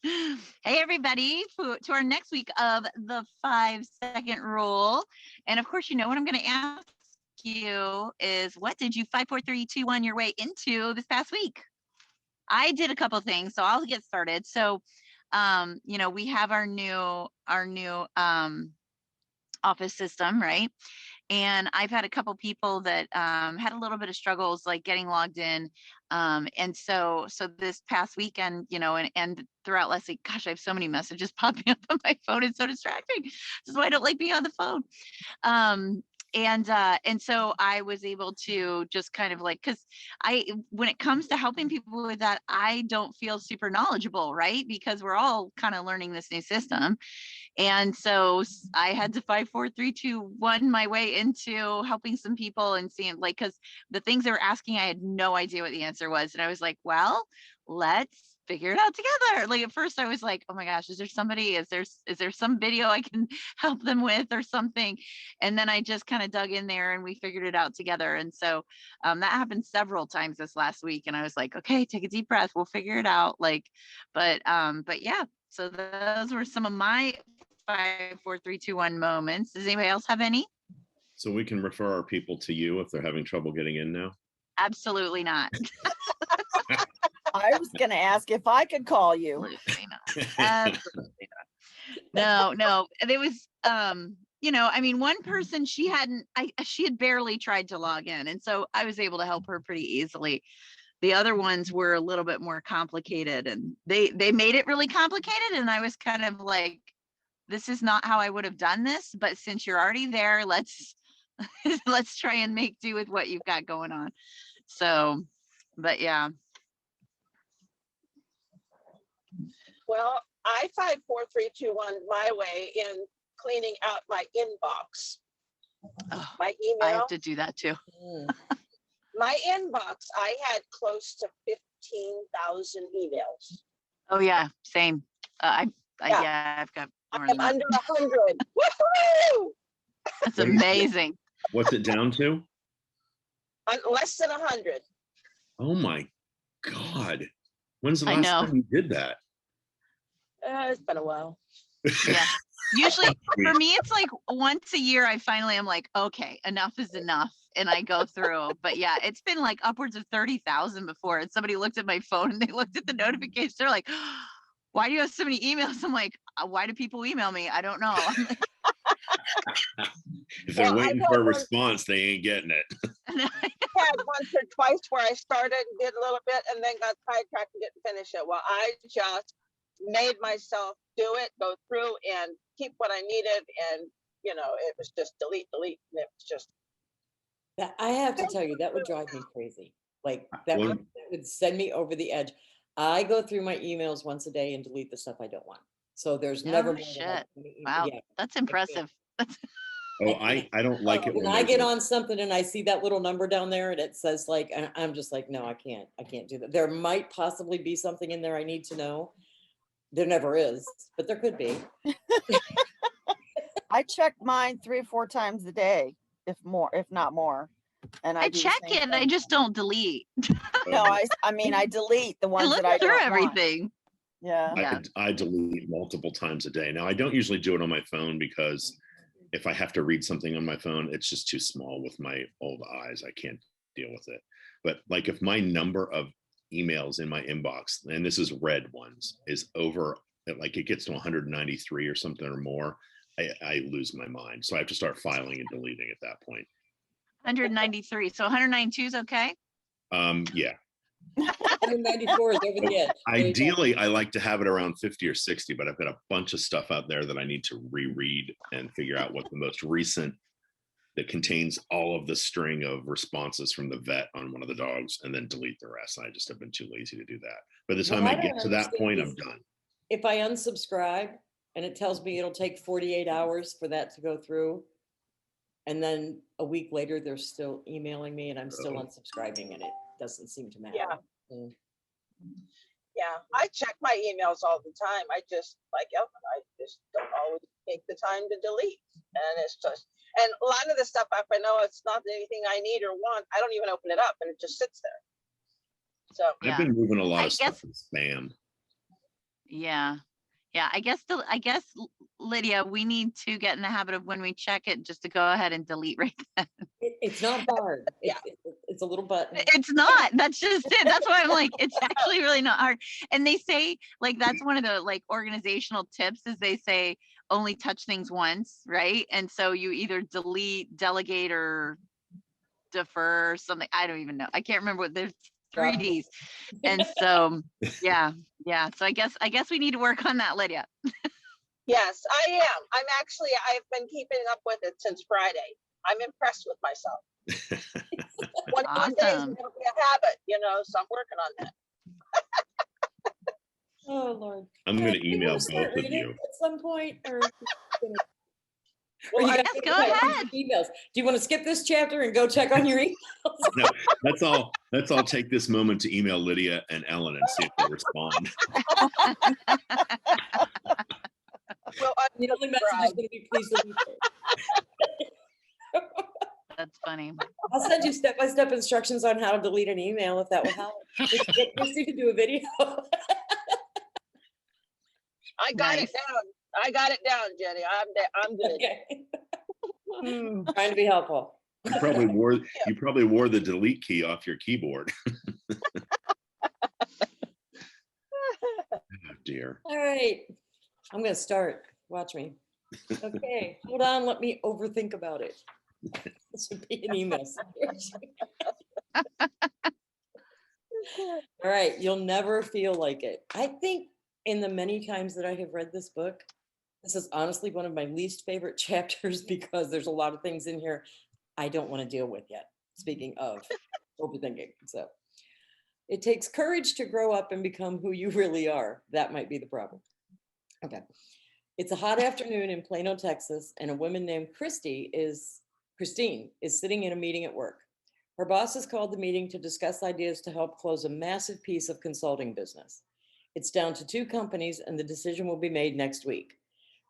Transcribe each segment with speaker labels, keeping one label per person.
Speaker 1: Hey, everybody, to our next week of the 5-second rule. And of course, you know what I'm going to ask you is, what did you 5, 4, 3, 2, 1 your way into this past week? I did a couple things, so I'll get started. So, we have our new office system, right? And I've had a couple people that had a little bit of struggles like getting logged in. And so this past weekend, and throughout last week, gosh, I have so many messages popping up on my phone. It's so distracting. This is why I don't like being on the phone. And so I was able to just kind of like, because when it comes to helping people with that, I don't feel super knowledgeable, right? Because we're all kind of learning this new system. And so I had to 5, 4, 3, 2, 1 my way into helping some people and seeing, like, because the things they were asking, I had no idea what the answer was. And I was like, well, let's figure it out together. Like at first I was like, oh my gosh, is there some video I can help them with or something? And then I just kind of dug in there and we figured it out together. And so that happened several times this last week. And I was like, okay, take a deep breath. We'll figure it out. But yeah, so those were some of my 5, 4, 3, 2, 1 moments. Does anybody else have any?
Speaker 2: So we can refer our people to you if they're having trouble getting in now?
Speaker 1: Absolutely not.
Speaker 3: I was going to ask if I could call you.
Speaker 1: Absolutely not. Absolutely not. No. There was, one person, she had barely tried to log in. And so I was able to help her pretty easily. The other ones were a little bit more complicated, and they made it really complicated. And I was kind of like, this is not how I would have done this, but since you're already there, let's try and make do with what you've got going on. So, but yeah.
Speaker 4: Well, I 5, 4, 3, 2, 1 my way in cleaning out my inbox. My email.
Speaker 1: I have to do that too.
Speaker 4: My inbox, I had close to 15,000 emails.
Speaker 1: Oh yeah, same. I've got more than
Speaker 4: under 100. Woohoo!
Speaker 1: That's amazing.
Speaker 2: What's it down to?
Speaker 4: Less than 100.
Speaker 2: Oh my God. When's the last time you did that?
Speaker 4: It's been a while.
Speaker 1: Yeah. Usually for me, it's like once a year, I'm like, okay, enough is enough. And I go through, but yeah, it's been like upwards of 30,000 before. And somebody looked at my phone and they looked at the notifications. They're like, why do you have so many emails? I'm like, why do people email me? I don't know.
Speaker 2: If they're waiting for a response, they ain't getting it.
Speaker 4: I had once or twice where I started and did a little bit and then got sidetracked and didn't finish it. Well, I just made myself do it, go through and keep what I needed. And, it was just delete. And it was just.
Speaker 5: I have to tell you, that would drive me crazy. Like that would send me over the edge. I go through my emails once a day and delete the stuff I don't want. So there's never more
Speaker 1: shit. Wow, that's impressive.
Speaker 2: I don't like it
Speaker 5: when I get on something and I see that little number down there and it says like, I'm just like, no, I can't do that. There might possibly be something in there I need to know. There never is, but there could be.
Speaker 3: I check mine 3 or 4 times a day, if not more. And I
Speaker 1: check it and I just don't delete.
Speaker 3: No, I delete the ones that I don't want.
Speaker 1: Everything.
Speaker 3: Yeah.
Speaker 2: I delete multiple times a day. Now, I don't usually do it on my phone because if I have to read something on my phone, it's just too small with my old eyes. I can't deal with it. But like if my number of emails in my inbox, and this is read ones, is over, like it gets to 193 or something or more, I lose my mind. So I have to start filing and deleting at that point.
Speaker 1: 193. So 192 is okay?
Speaker 2: Yeah.
Speaker 5: 194 is over the edge.
Speaker 2: Ideally, I like to have it around 50 or 60, but I've got a bunch of stuff out there that I need to reread and figure out what the most recent that contains all of the string of responses from the vet on one of the dogs and then delete the rest. I just have been too lazy to do that. By the time I get to that point, I'm done.
Speaker 5: If I unsubscribe and it tells me it'll take 48 hours for that to go through, and then a week later, they're still emailing me and I'm still unsubscribing and it doesn't seem to matter.
Speaker 4: Yeah. Yeah, I check my emails all the time. I just don't always take the time to delete. And a lot of the stuff, if I know it's not anything I need or want, I don't even open it up and it just sits there. So
Speaker 2: I've been moving a lot of stuff in spam.
Speaker 1: Yeah. Yeah. Lydia, we need to get in the habit of when we check it, just to go ahead and delete right then.
Speaker 5: It's not hard.
Speaker 4: Yeah.
Speaker 5: It's a little button.
Speaker 1: It's not. That's just it. That's why I'm like, it's actually really not hard. And they say, like, that's one of the like organizational tips is they say only touch things once, right? And so you either delete, delegate, or defer or something. I don't even know. I can't remember what there's 3Ds. And so yeah. So I guess we need to work on that, Lydia.
Speaker 4: Yes, I am. I've been keeping up with it since Friday. I'm impressed with myself. One day
Speaker 1: Awesome.
Speaker 4: it'll be a habit, so I'm working on that.
Speaker 5: Oh Lord.
Speaker 2: I'm going
Speaker 5: Do
Speaker 2: to
Speaker 5: you
Speaker 2: email
Speaker 5: wanna start
Speaker 2: both of
Speaker 5: reading
Speaker 2: you.
Speaker 5: at some point, or
Speaker 4: Well,
Speaker 5: you
Speaker 1: Yes,
Speaker 5: gotta
Speaker 1: go
Speaker 5: check on
Speaker 1: ahead.
Speaker 5: your emails? Do you want to skip this chapter and go check on your emails?
Speaker 2: No, let's all take this moment to email Lydia and Ellen and see if they respond.
Speaker 4: Well,
Speaker 5: The only message is going to be please delete it.
Speaker 1: That's funny.
Speaker 5: I'll send you step-by-step instructions on how to delete an email if that will help. We can get Christy to do a video.
Speaker 4: I got
Speaker 1: Nice.
Speaker 4: it down. I got it down, Jenny. I'm good.
Speaker 5: Okay. Trying to be helpful.
Speaker 2: You probably wore the delete key off your keyboard. Oh dear.
Speaker 5: All right. I'm going to start. Watch me. Okay. Hold on. Let me overthink about it. This would be an email. All right. You'll never feel like it. I think in the many times that I have read this book, this is honestly one of my least favorite chapters because there's a lot of things in here I don't want to deal with yet. Speaking of overthinking. So it takes courage to grow up and become who you really are. That might be the problem. Okay. It's a hot afternoon in Plano, Texas, and a woman named Christine is sitting in a meeting at work. Her boss has called the meeting to discuss ideas to help close a massive piece of consulting business. It's down to 2 companies, and the decision will be made next week.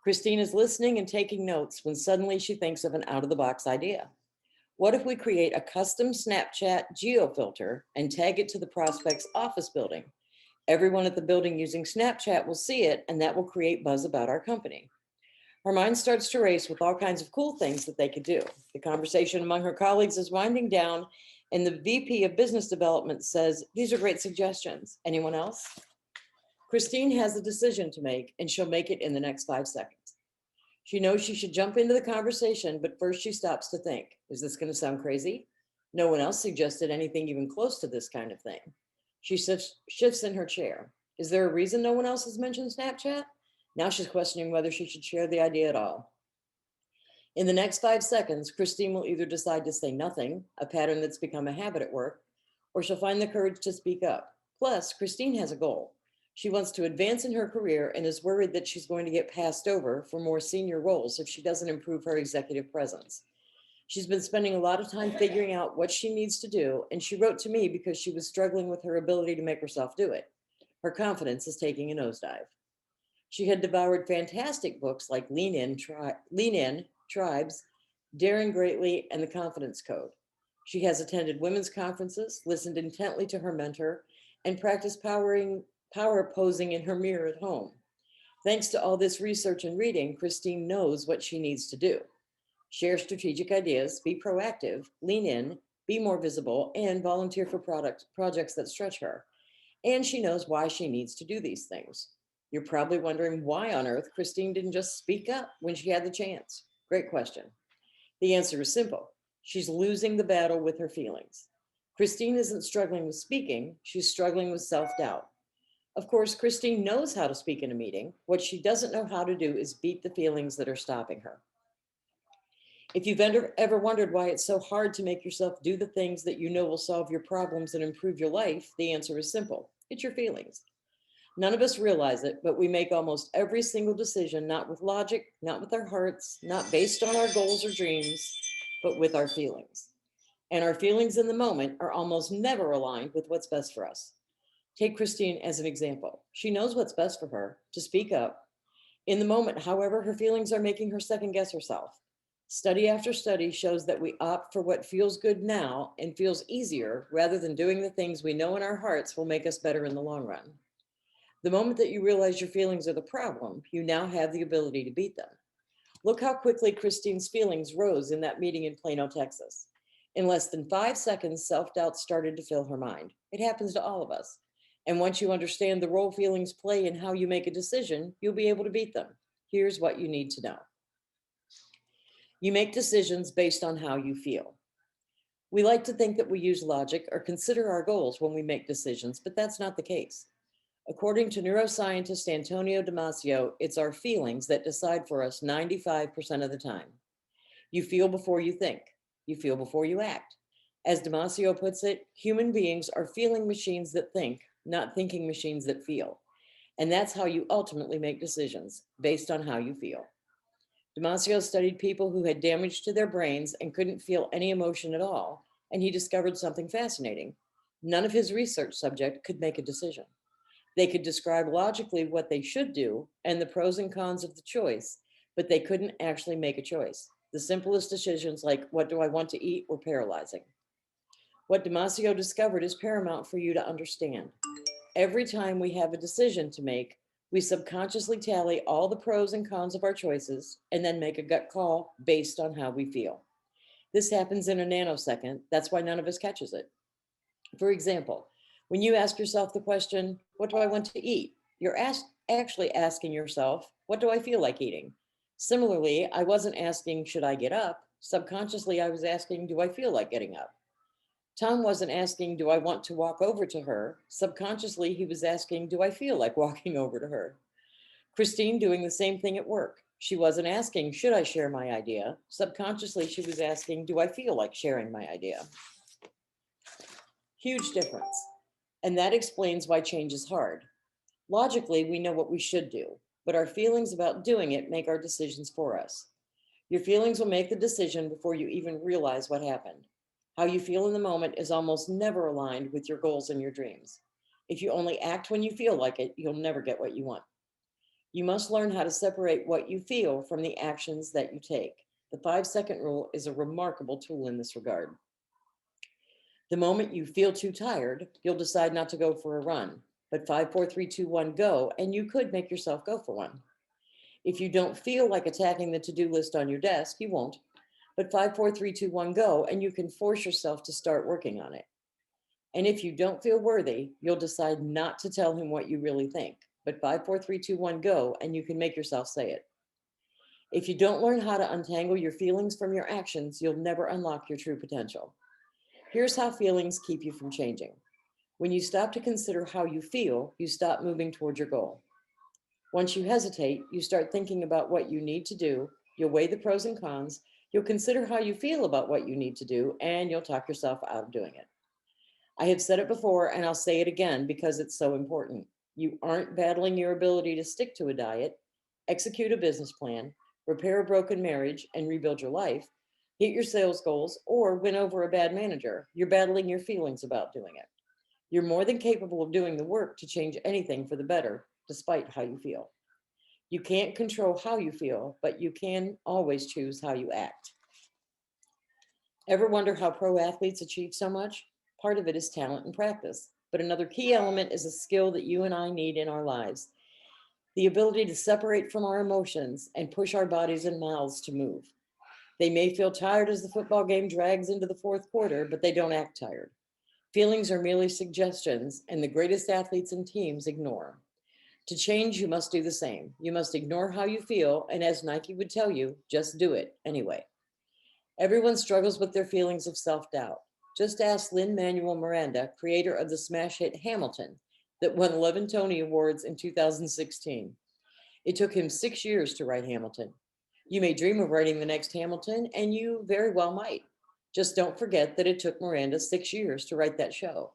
Speaker 5: Christine is listening and taking notes when suddenly she thinks of an out-of-the-box idea. What if we create a custom Snapchat geofilter and tag it to the prospect's office building? Everyone at the building using Snapchat will see it, and that will create buzz about our company. Her mind starts to race with all kinds of cool things that they could do. The conversation among her colleagues is winding down, and the VP of Business Development says, "These are great suggestions. Anyone else?" Christine has a decision to make, and she'll make it in the next 5 seconds. She knows she should jump into the conversation, but first she stops to think, is this going to sound crazy? No one else suggested anything even close to this kind of thing. She shifts in her chair. Is there a reason no one else has mentioned Snapchat? Now she's questioning whether she should share the idea at all. In the next 5 seconds, Christine will either decide to say nothing, a pattern that's become a habit at work, or she'll find the courage to speak up. Plus, Christine has a goal. She wants to advance in her career and is worried that she's going to get passed over for more senior roles if she doesn't improve her executive presence. She's been spending a lot of time figuring out what she needs to do, and she wrote to me because she was struggling with her ability to make herself do it. Her confidence is taking a nosedive. She had devoured fantastic books like Lean In, Tribes, Daring Greatly, and The Confidence Code. She has attended women's conferences, listened intently to her mentor, and practiced power posing in her mirror at home. Thanks to all this research and reading, Christine knows what she needs to do. Share strategic ideas, be proactive, lean in, be more visible, and volunteer for projects that stretch her. And she knows why she needs to do these things. You're probably wondering why on earth Christine didn't just speak up when she had the chance. Great question. The answer is simple. She's losing the battle with her feelings. Christine isn't struggling with speaking, she's struggling with self-doubt. Of course, Christine knows how to speak in a meeting. What she doesn't know how to do is beat the feelings that are stopping her. If you've ever wondered why it's so hard to make yourself do the things that you know will solve your problems and improve your life, the answer is simple. It's your feelings. None of us realize it, but we make almost every single decision, not with logic, not with our hearts, not based on our goals or dreams, but with our feelings. And our feelings in the moment are almost never aligned with what's best for us. Take Christine as an example. She knows what's best for her, to speak up. In the moment, however, her feelings are making her second guess herself. Study after study shows that we opt for what feels good now and feels easier rather than doing the things we know in our hearts will make us better in the long run. The moment that you realize your feelings are the problem, you now have the ability to beat them. Look how quickly Christine's feelings rose in that meeting in Plano, Texas. In less than 5 seconds, self-doubt started to fill her mind. It happens to all of us. And once you understand the role feelings play in how you make a decision, you'll be able to beat them. Here's what you need to know. You make decisions based on how you feel. We like to think that we use logic or consider our goals when we make decisions, but that's not the case. According to neuroscientist Antonio Damasio, it's our feelings that decide for us 95% of the time. You feel before you think. You feel before you act. As Damasio puts it, human beings are feeling machines that think, not thinking machines that feel. And that's how you ultimately make decisions, based on how you feel. Damasio studied people who had damage to their brains and couldn't feel any emotion at all, and he discovered something fascinating. None of his research subjects could make a decision. They could describe logically what they should do and the pros and cons of the choice, but they couldn't actually make a choice. The simplest decisions, like what do I want to eat, were paralyzing. What Damasio discovered is paramount for you to understand. Every time we have a decision to make, we subconsciously tally all the pros and cons of our choices and then make a gut call based on how we feel. This happens in a nanosecond. That's why none of us catches it. For example, when you ask yourself the question, what do I want to eat? You're actually asking yourself, what do I feel like eating? Similarly, I wasn't asking, should I get up? Subconsciously, I was asking, do I feel like getting up? Tom wasn't asking, do I want to walk over to her? Subconsciously, he was asking, do I feel like walking over to her? Christine doing the same thing at work. She wasn't asking, should I share my idea? Subconsciously, she was asking, do I feel like sharing my idea? Huge difference. And that explains why change is hard. Logically, we know what we should do, but our feelings about doing it make our decisions for us. Your feelings will make the decision before you even realize what happened. How you feel in the moment is almost never aligned with your goals and your dreams. If you only act when you feel like it, you'll never get what you want. You must learn how to separate what you feel from the actions that you take. The 5-second rule is a remarkable tool in this regard. The moment you feel too tired, you'll decide not to go for a run. But 5, 4, 3, 2, 1, go, and you could make yourself go for one. If you don't feel like attacking the to-do list on your desk, you won't. But 5, 4, 3, 2, 1, go, and you can force yourself to start working on it. And if you don't feel worthy, you'll decide not to tell him what you really think. But 5, 4, 3, 2, 1, go, and you can make yourself say it. If you don't learn how to untangle your feelings from your actions, you'll never unlock your true potential. Here's how feelings keep you from changing. When you stop to consider how you feel, you stop moving toward your goal. Once you hesitate, you start thinking about what you need to do. You'll weigh the pros and cons. You'll consider how you feel about what you need to do, and you'll talk yourself out of doing it. I have said it before, and I'll say it again because it's so important. You aren't battling your ability to stick to a diet, execute a business plan, repair a broken marriage, and rebuild your life, hit your sales goals, or win over a bad manager. You're battling your feelings about doing it. You're more than capable of doing the work to change anything for the better, despite how you feel. You can't control how you feel, but you can always choose how you act. Ever wonder how pro athletes achieve so much? Part of it is talent and practice, but another key element is a skill that you and I need in our lives. The ability to separate from our emotions and push our bodies and mouths to move. They may feel tired as the football game drags into the fourth quarter, but they don't act tired. Feelings are merely suggestions, and the greatest athletes and teams ignore. To change, you must do the same. You must ignore how you feel, and as Nike would tell you, just do it anyway. Everyone struggles with their feelings of self-doubt. Just ask Lin-Manuel Miranda, creator of the smash hit Hamilton, that won 11 Tony Awards in 2016. It took him 6 years to write Hamilton. You may dream of writing the next Hamilton, and you very well might. Just don't forget that it took Miranda 6 years to write that show,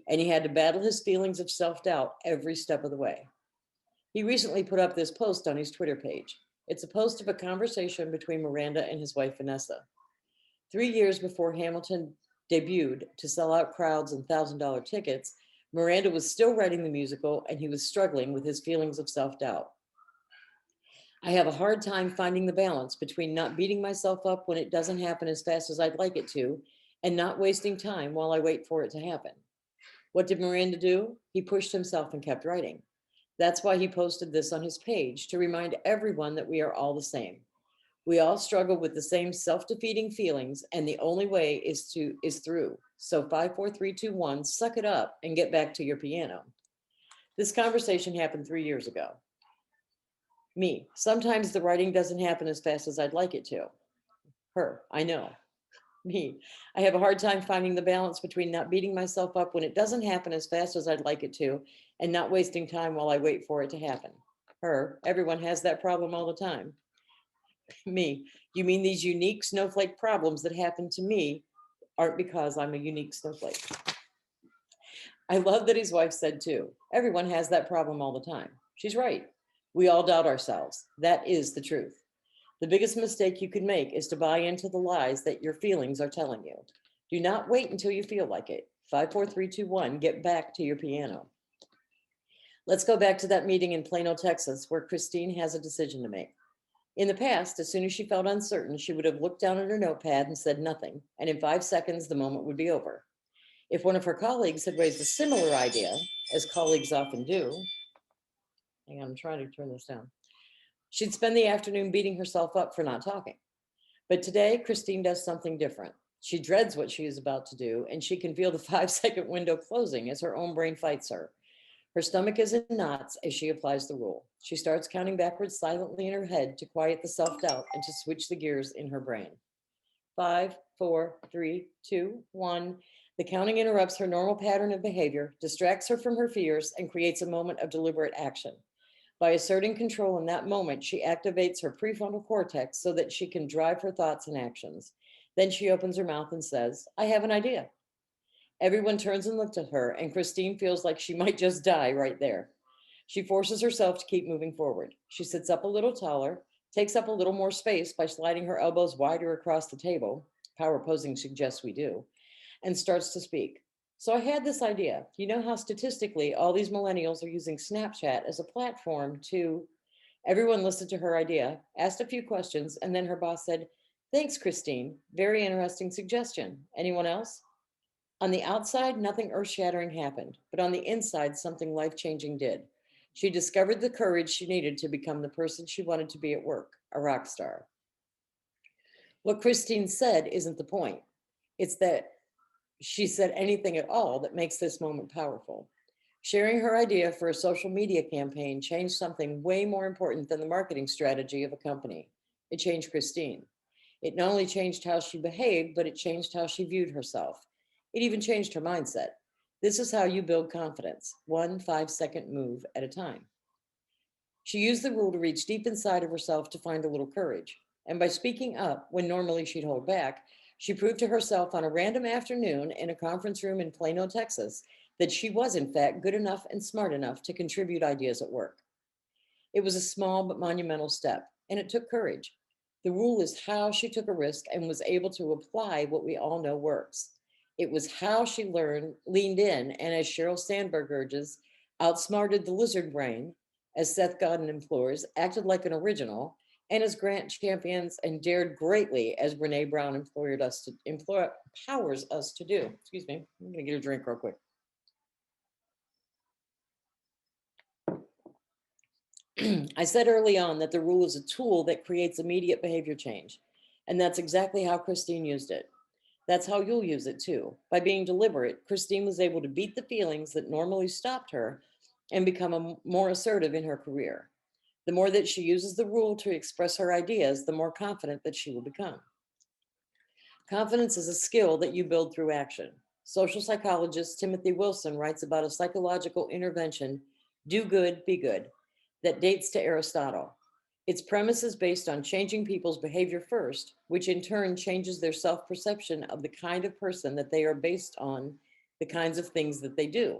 Speaker 5: and he had to battle his feelings of self-doubt every step of the way. He recently put up this post on his Twitter page. It's a post of a conversation between Miranda and his wife, Vanessa. 3 years before Hamilton debuted to sell out crowds and $1,000 tickets, Miranda was still writing the musical, and he was struggling with his feelings of self-doubt. I have a hard time finding the balance between not beating myself up when it doesn't happen as fast as I'd like it to, and not wasting time while I wait for it to happen. What did Miranda do? He pushed himself and kept writing. That's why he posted this on his page, to remind everyone that we are all the same. We all struggle with the same self-defeating feelings, and the only way is through. So 5, 4, 3, 2, 1, suck it up and get back to your piano. This conversation happened 3 years ago. Me, sometimes the writing doesn't happen as fast as I'd like it to. Her, I know. Me, I have a hard time finding the balance between not beating myself up when it doesn't happen as fast as I'd like it to, and not wasting time while I wait for it to happen. Her, everyone has that problem all the time. Me, you mean these unique snowflake problems that happen to me aren't because I'm a unique snowflake. I love that his wife said too, everyone has that problem all the time. She's right. We all doubt ourselves. That is the truth. The biggest mistake you could make is to buy into the lies that your feelings are telling you. Do not wait until you feel like it. 5, 4, 3, 2, 1, get back to your piano. Let's go back to that meeting in Plano, Texas, where Christine has a decision to make. In the past, as soon as she felt uncertain, she would have looked down at her notepad and said nothing, and in 5 seconds, the moment would be over. If one of her colleagues had raised a similar idea, as colleagues often do, hang on, I'm trying to turn this down, she'd spend the afternoon beating herself up for not talking. But today, Christine does something different. She dreads what she is about to do, and she can feel the 5-second window closing as her own brain fights her. Her stomach is in knots as she applies the rule. She starts counting backwards silently in her head to quiet the self-doubt and to switch the gears in her brain. 5, 4, 3, 2, 1. The counting interrupts her normal pattern of behavior, distracts her from her fears, and creates a moment of deliberate action. By asserting control in that moment, she activates her prefrontal cortex so that she can drive her thoughts and actions. Then she opens her mouth and says, I have an idea. Everyone turns and looks at her, and Christine feels like she might just die right there. She forces herself to keep moving forward. She sits up a little taller, takes up a little more space by sliding her elbows wider across the table. Power posing suggests we do, and starts to speak. So I had this idea. You know how statistically all these millennials are using Snapchat as a platform to... Everyone listened to her idea, asked a few questions, and then her boss said, thanks, Christine. Very interesting suggestion. Anyone else? On the outside, nothing earth-shattering happened, but on the inside, something life-changing did. She discovered the courage she needed to become the person she wanted to be at work, a rock star. What Christine said isn't the point. It's that she said anything at all that makes this moment powerful. Sharing her idea for a social media campaign changed something way more important than the marketing strategy of a company. It changed Christine. It not only changed how she behaved, but it changed how she viewed herself. It even changed her mindset. This is how you build confidence, 1 5-second move at a time. She used the rule to reach deep inside of herself to find a little courage. And by speaking up when normally she'd hold back, she proved to herself on a random afternoon in a conference room in Plano, Texas, that she was in fact good enough and smart enough to contribute ideas at work. It was a small but monumental step, and it took courage. The rule is how she took a risk and was able to apply what we all know works. It was how she leaned in, and as Sheryl Sandberg urges, outsmarted the lizard brain, as Seth Godin implores, acted like an original, and as Grant champions and dared greatly, as Brene Brown empowers us to do. Excuse me, I'm gonna get a drink real quick. I said early on that the rule is a tool that creates immediate behavior change, and that's exactly how Christine used it. That's how you'll use it too. By being deliberate, Christine was able to beat the feelings that normally stopped her and become more assertive in her career. The more that she uses the rule to express her ideas, the more confident that she will become. Confidence is a skill that you build through action. Social psychologist Timothy Wilson writes about a psychological intervention, do good, be good, that dates to Aristotle. Its premise is based on changing people's behavior first, which in turn changes their self-perception of the kind of person that they are based on the kinds of things that they do.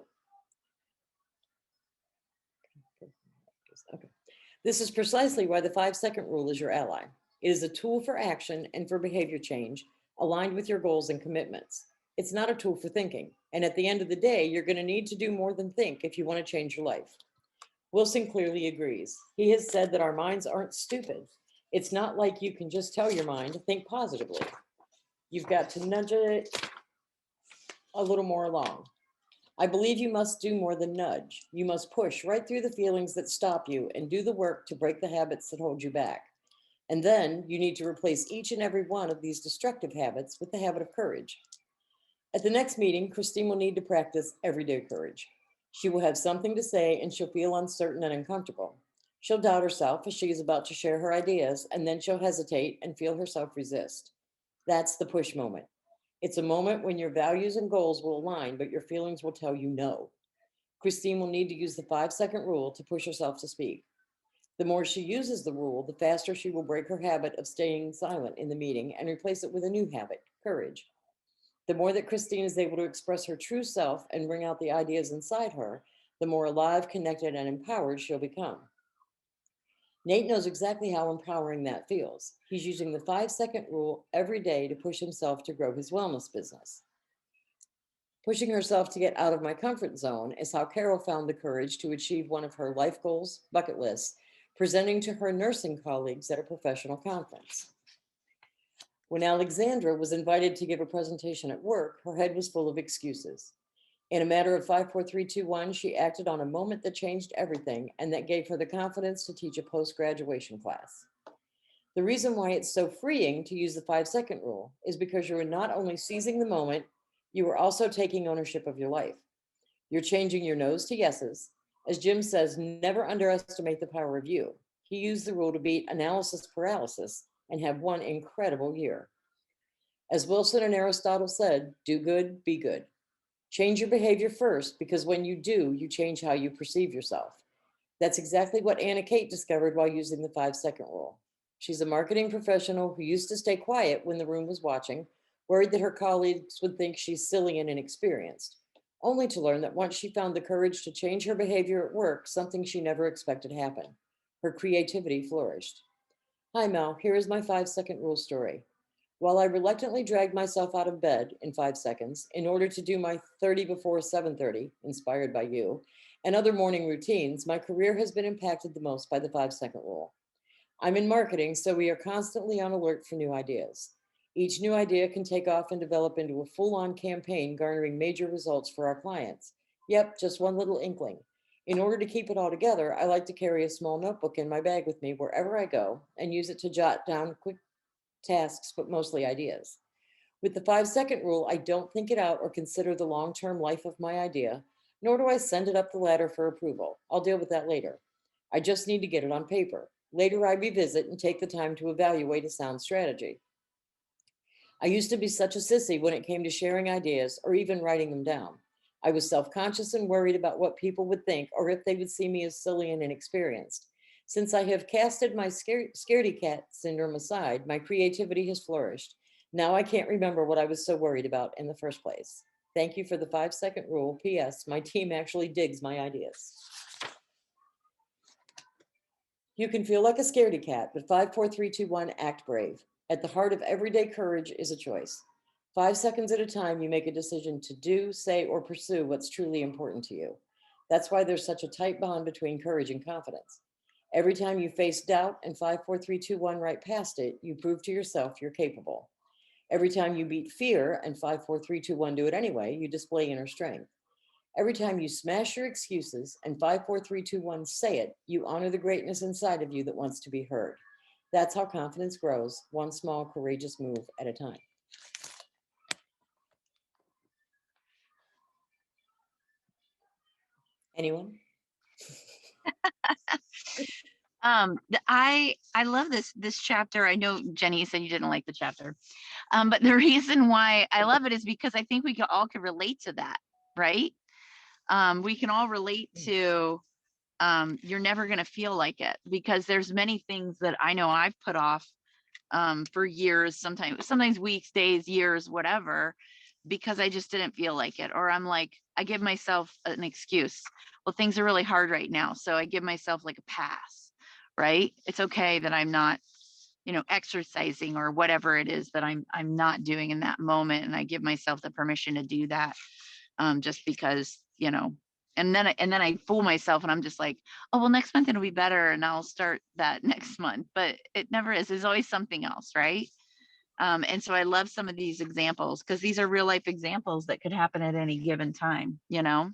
Speaker 5: Okay. This is precisely why the 5-second rule is your ally. It is a tool for action and for behavior change, aligned with your goals and commitments. It's not a tool for thinking. And at the end of the day, you're going to need to do more than think if you want to change your life. Wilson clearly agrees. He has said that our minds aren't stupid. It's not like you can just tell your mind to think positively. You've got to nudge it a little more along. I believe you must do more than nudge. You must push right through the feelings that stop you and do the work to break the habits that hold you back. And then you need to replace each and every one of these destructive habits with the habit of courage. At the next meeting, Christine will need to practice everyday courage. She will have something to say and she'll feel uncertain and uncomfortable. She'll doubt herself as she is about to share her ideas, and then she'll hesitate and feel herself resist. That's the push moment. It's a moment when your values and goals will align, but your feelings will tell you no. Christine will need to use the 5-second rule to push herself to speak. The more she uses the rule, the faster she will break her habit of staying silent in the meeting and replace it with a new habit, courage. The more that Christine is able to express her true self and bring out the ideas inside her, the more alive, connected, and empowered she'll become. Nate knows exactly how empowering that feels. He's using the 5-second rule every day to push himself to grow his wellness business. Pushing herself to get out of my comfort zone is how Carol found the courage to achieve one of her life goals bucket lists, presenting to her nursing colleagues at a professional conference. When Alexandra was invited to give a presentation at work, her head was full of excuses. In a matter of 5, 4, 3, 2, 1, she acted on a moment that changed everything and that gave her the confidence to teach a post-graduation class. The reason why it's so freeing to use the 5-second rule is because you are not only seizing the moment, you are also taking ownership of your life. You're changing your no's to yeses. As Jim says, never underestimate the power of you. He used the rule to beat analysis paralysis and have one incredible year. As Wilson and Aristotle said, do good, be good. Change your behavior first, because when you do, you change how you perceive yourself. That's exactly what Anna Kate discovered while using the 5-second rule. She's a marketing professional who used to stay quiet when the room was watching, worried that her colleagues would think she's silly and inexperienced, only to learn that once she found the courage to change her behavior at work, something she never expected happened. Her creativity flourished. Hi, Mel. Here is my 5-second rule story. While I reluctantly dragged myself out of bed in 5 seconds in order to do my 30 before 7:30, inspired by you, and other morning routines, my career has been impacted the most by the 5-second rule. I'm in marketing, so we are constantly on alert for new ideas. Each new idea can take off and develop into a full-on campaign, garnering major results for our clients. Yep, just one little inkling. In order to keep it all together, I like to carry a small notebook in my bag with me wherever I go and use it to jot down quick tasks, but mostly ideas. With the 5-second rule, I don't think it out or consider the long-term life of my idea, nor do I send it up the ladder for approval. I'll deal with that later. I just need to get it on paper. Later, I revisit and take the time to evaluate a sound strategy. I used to be such a sissy when it came to sharing ideas or even writing them down. I was self-conscious and worried about what people would think or if they would see me as silly and inexperienced. Since I have casted my scaredy cat syndrome aside, my creativity has flourished. Now I can't remember what I was so worried about in the first place. Thank you for the 5-second rule. P.S. My team actually digs my ideas. You can feel like a scaredy cat, but 5, 4, 3, 2, 1, act brave. At the heart of everyday courage is a choice. 5 seconds at a time, you make a decision to do, say, or pursue what's truly important to you. That's why there's such a tight bond between courage and confidence. Every time you face doubt and 5, 4, 3, 2, 1 right past it, you prove to yourself you're capable. Every time you beat fear and 5, 4, 3, 2, 1 do it anyway, you display inner strength. Every time you smash your excuses and 5, 4, 3, 2, 1 say it, you honor the greatness inside of you that wants to be heard. That's how confidence grows, one small, courageous move at a time. Anyone?
Speaker 1: I love this chapter. I know Jenny said you didn't like the chapter. But the reason why I love it is because I think we all can relate to that, right? We can all relate to you're never going to feel like it, because there's many things that I know I've put off for years, sometimes weeks, days, years, whatever, because I just didn't feel like it. Or I'm like, I give myself an excuse. Well, things are really hard right now, so I give myself like a pass, right? It's okay that I'm not, exercising or whatever it is that I'm not doing in that moment, and I give myself the permission to do that, just because, and then I fool myself and I'm just like, oh, well, next month it'll be better and I'll start that next month. But it never is. There's always something else, right? And so I love some of these examples because these are real life examples that could happen at any given time, you know?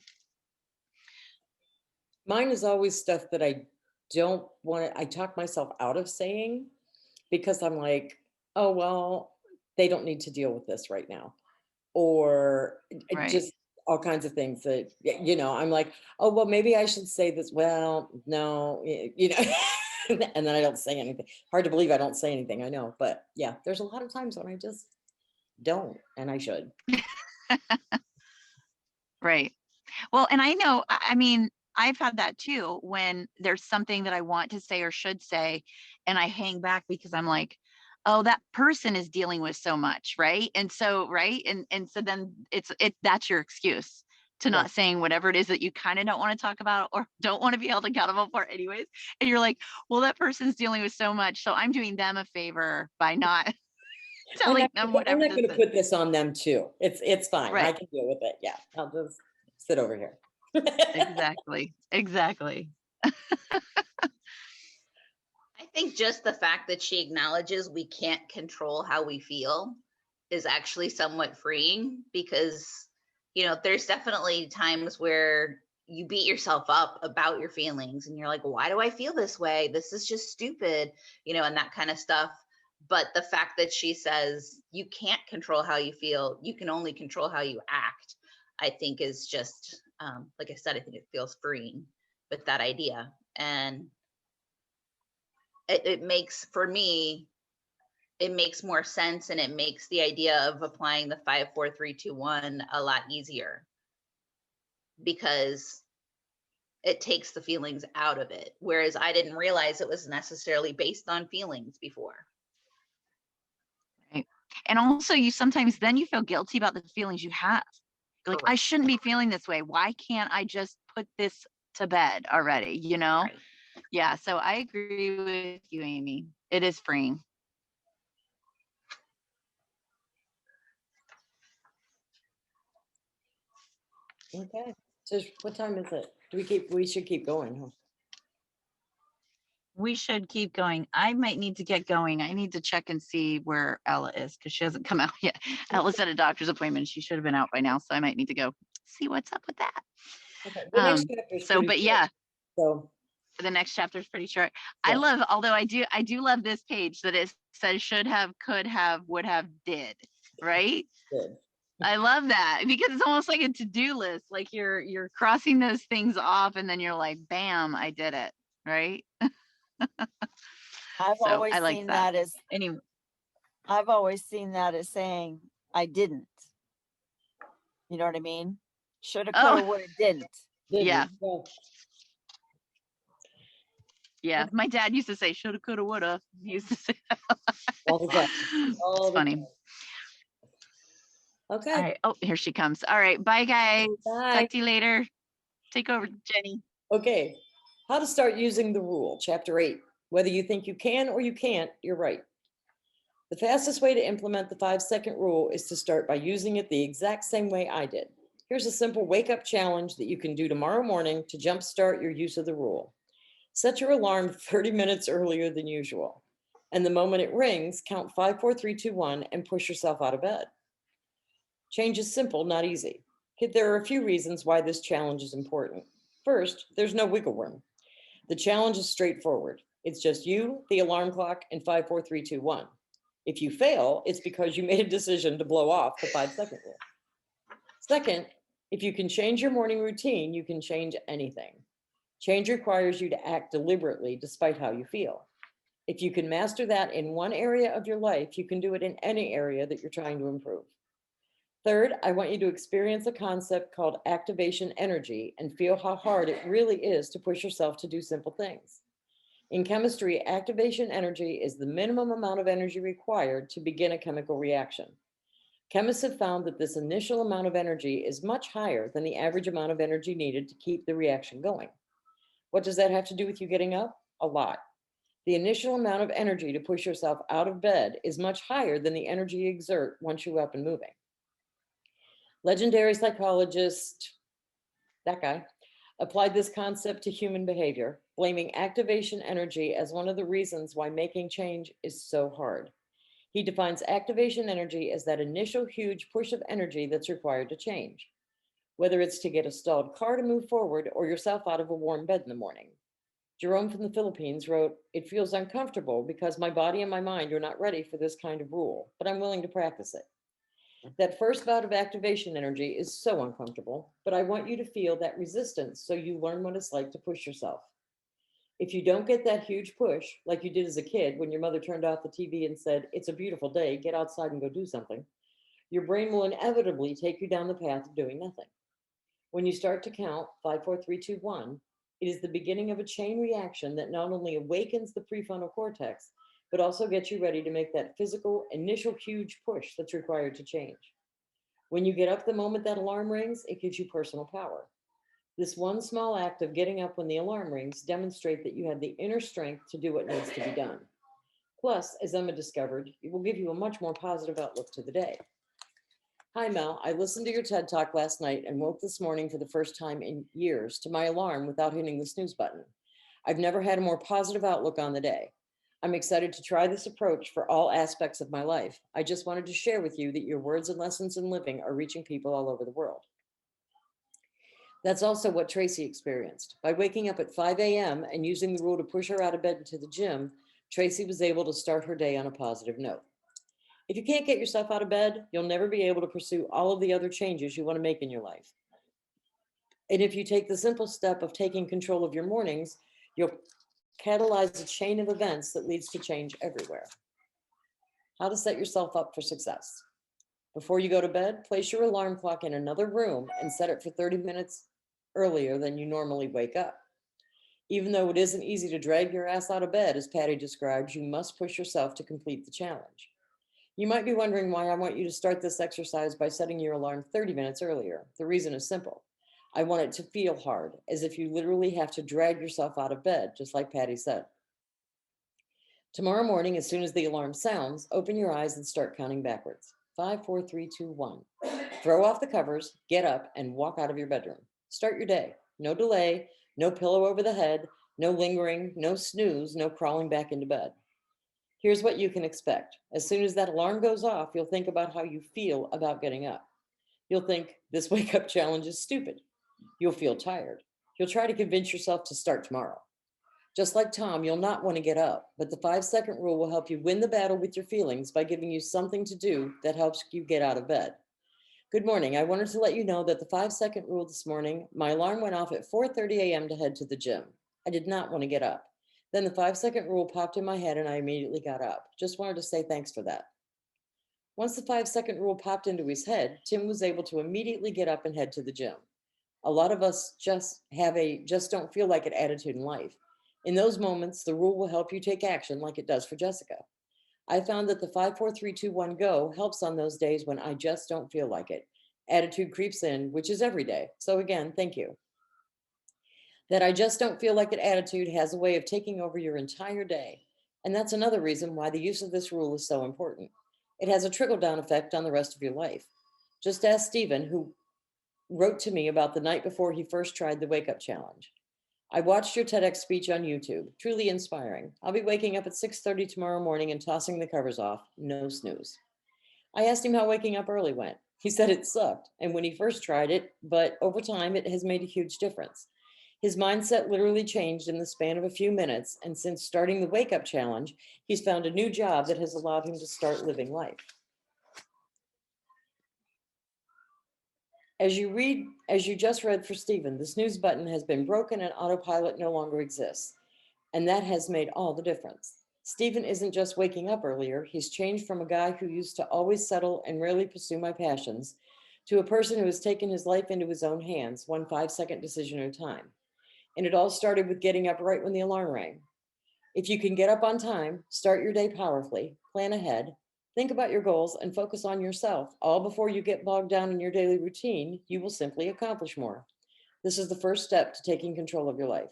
Speaker 5: Mine is always stuff that I don't want to, I talk myself out of saying because I'm like, oh, well, they don't need to deal with this right now. Or
Speaker 1: Right.
Speaker 5: just all kinds of things that, I'm like, oh, well, maybe I should say this. Well, no, and then I don't say anything. Hard to believe I don't say anything. I know. But yeah, there's a lot of times when I just don't, and I should.
Speaker 1: Right. Well, and I know, I mean, I've had that too when there's something that I want to say or should say, and I hang back because I'm like, oh, that person is dealing with so much, right? And so, right. And so then that's your excuse to
Speaker 5: Yeah.
Speaker 1: not saying whatever it is that you kind of don't want to talk about or don't want to be held accountable for anyways. And you're like, well, that person's dealing with so much. So I'm doing them a favor by not telling them
Speaker 5: I'm
Speaker 1: whatever
Speaker 5: not
Speaker 1: this
Speaker 5: going to
Speaker 1: is.
Speaker 5: put this on them too. It's fine. I
Speaker 1: Right.
Speaker 5: can deal with it. Yeah. I'll just sit over here.
Speaker 1: Exactly. Exactly.
Speaker 6: I think just the fact that she acknowledges we can't control how we feel is actually somewhat freeing because, there's definitely times where you beat yourself up about your feelings and you're like, why do I feel this way? This is just stupid, and that kind of stuff. But the fact that she says you can't control how you feel, you can only control how you act, I think is just, like I said, I think it feels freeing with that idea. And it makes, for me, it makes more sense, and it makes the idea of applying the 5, 4, 3, 2, 1 a lot easier because it takes the feelings out of it. Whereas I didn't realize it was necessarily based on feelings before.
Speaker 1: Right. And also you sometimes then you feel guilty about the feelings you have. You're like, I
Speaker 6: Correct.
Speaker 1: shouldn't be feeling this way. Why can't I just put this to bed already?
Speaker 6: Right.
Speaker 1: Yeah. So I agree with you, Amy. It is freeing.
Speaker 5: Okay. So what time is it? We should keep going, huh?
Speaker 1: We should keep going. I might need to get going. I need to check and see where Ella is because she hasn't come out yet. Ella's at a doctor's appointment. She should have been out by now. So I might need to go see what's up with that.
Speaker 5: Okay. The next chapter is
Speaker 1: So,
Speaker 5: pretty
Speaker 1: but
Speaker 5: short,
Speaker 1: yeah,
Speaker 5: so
Speaker 1: the next chapter is pretty short. I
Speaker 5: yeah.
Speaker 1: love, although I do love this page that it says should have, could have, would have, did, right?
Speaker 5: Good.
Speaker 1: I love that because it's almost like a to-do list. Like you're crossing those things off and then you're like, bam, I did it, right?
Speaker 3: I've
Speaker 1: So
Speaker 3: always
Speaker 1: I like
Speaker 3: seen
Speaker 1: that.
Speaker 3: that as
Speaker 1: Anyway,
Speaker 3: I've always seen that as saying I didn't. You know what I mean? Shoulda, coulda,
Speaker 1: oh
Speaker 3: woulda, didn't.
Speaker 1: yeah,
Speaker 5: Didn't. Well,
Speaker 1: yeah.
Speaker 5: Okay.
Speaker 1: My dad used to say shoulda, coulda, woulda. He used to say that.
Speaker 5: all the time. All
Speaker 1: It's
Speaker 5: the
Speaker 1: funny.
Speaker 5: time.
Speaker 1: All
Speaker 5: Okay.
Speaker 1: right. Oh, here she comes. All right. Bye, guys.
Speaker 5: Bye.
Speaker 1: Talk to you later. Take over, Jenny.
Speaker 5: Okay. How to start using the rule, chapter 8. Whether you think you can or you can't, you're right. The fastest way to implement the 5-second rule is to start by using it the exact same way I did. Here's a simple wake-up challenge that you can do tomorrow morning to jumpstart your use of the rule. Set your alarm 30 minutes earlier than usual. And the moment it rings, count 5, 4, 3, 2, 1, and push yourself out of bed. Change is simple, not easy. There are a few reasons why this challenge is important. First, there's no wiggle room. The challenge is straightforward. It's just you, the alarm clock, and 5, 4, 3, 2, 1. If you fail, it's because you made a decision to blow off the 5-second rule. Second, if you can change your morning routine, you can change anything. Change requires you to act deliberately despite how you feel. If you can master that in one area of your life, you can do it in any area that you're trying to improve. Third, I want you to experience a concept called activation energy and feel how hard it really is to push yourself to do simple things. In chemistry, activation energy is the minimum amount of energy required to begin a chemical reaction. Chemists have found that this initial amount of energy is much higher than the average amount of energy needed to keep the reaction going. What does that have to do with you getting up? A lot. The initial amount of energy to push yourself out of bed is much higher than the energy you exert once you're up and moving. Legendary psychologist, that guy, applied this concept to human behavior, blaming activation energy as one of the reasons why making change is so hard. He defines activation energy as that initial huge push of energy that's required to change, whether it's to get a stalled car to move forward or yourself out of a warm bed in the morning. Jerome from the Philippines wrote, "It feels uncomfortable because my body and my mind are not ready for this kind of rule, but I'm willing to practice it." That first bout of activation energy is so uncomfortable, but I want you to feel that resistance so you learn what it's like to push yourself. If you don't get that huge push, like you did as a kid when your mother turned off the TV and said, "It's a beautiful day, get outside and go do something," your brain will inevitably take you down the path of doing nothing. When you start to count 5, 4, 3, 2, 1, it is the beginning of a chain reaction that not only awakens the prefrontal cortex, but also gets you ready to make that physical initial huge push that's required to change. When you get up the moment that alarm rings, it gives you personal power. This one small act of getting up when the alarm rings demonstrates that you have the inner strength to do what needs to be done. Plus, as Emma discovered, it will give you a much more positive outlook to the day. "Hi, Mel. I listened to your TED Talk last night and woke this morning for the first time in years to my alarm without hitting the snooze button. I've never had a more positive outlook on the day. I'm excited to try this approach for all aspects of my life. I just wanted to share with you that your words and lessons in living are reaching people all over the world." That's also what Tracy experienced. By waking up at 5 a.m. and using the rule to push her out of bed into the gym, Tracy was able to start her day on a positive note. If you can't get yourself out of bed, you'll never be able to pursue all of the other changes you want to make in your life. And if you take the simple step of taking control of your mornings, you'll catalyze a chain of events that leads to change everywhere. How to set yourself up for success. Before you go to bed, place your alarm clock in another room and set it for 30 minutes earlier than you normally wake up. Even though it isn't easy to drag your ass out of bed, as Patty describes, you must push yourself to complete the challenge. You might be wondering why I want you to start this exercise by setting your alarm 30 minutes earlier. The reason is simple. I want it to feel hard, as if you literally have to drag yourself out of bed, just like Patty said. Tomorrow morning, as soon as the alarm sounds, open your eyes and start counting backwards. 5, 4, 3, 2, 1. Throw off the covers, get up, and walk out of your bedroom. Start your day. No delay, no pillow over the head, no lingering, no snooze, no crawling back into bed. Here's what you can expect. As soon as that alarm goes off, you'll think about how you feel about getting up. You'll think, this wake up challenge is stupid. You'll feel tired. You'll try to convince yourself to start tomorrow. Just like Tom, you'll not want to get up, but the 5-second rule will help you win the battle with your feelings by giving you something to do that helps you get out of bed. Good morning. I wanted to let you know that the 5-second rule this morning, my alarm went off at 4:30 a.m. to head to the gym. I did not want to get up. Then the 5-second rule popped in my head and I immediately got up. Just wanted to say thanks for that. Once the 5-second rule popped into his head, Tim was able to immediately get up and head to the gym. A lot of us just have a just don't feel like it attitude in life. In those moments, the rule will help you take action like it does for Jessica. I found that the 5, 4, 3, 2, 1, go helps on those days when I just don't feel like it. Attitude creeps in, which is every day. So again, thank you. That I just don't feel like it attitude has a way of taking over your entire day. And that's another reason why the use of this rule is so important. It has a trickle-down effect on the rest of your life. Just ask Stephen, who wrote to me about the night before he first tried the Wake Up Challenge. I watched your TEDx speech on YouTube, truly inspiring. I'll be waking up at 6:30 tomorrow morning and tossing the covers off, no snooze. I asked him how waking up early went. He said it sucked, and when he first tried it, but over time it has made a huge difference. His mindset literally changed in the span of a few minutes, and since starting the Wake Up Challenge, he's found a new job that has allowed him to start living life. As you just read for Stephen, the snooze button has been broken and autopilot no longer exists. And that has made all the difference. Stephen isn't just waking up earlier, he's changed from a guy who used to always settle and rarely pursue my passions to a person who has taken his life into his own hands, one 5-second decision at a time. And it all started with getting up right when the alarm rang. If you can get up on time, start your day powerfully, plan ahead, think about your goals, and focus on yourself, all before you get bogged down in your daily routine, you will simply accomplish more. This is the first step to taking control of your life.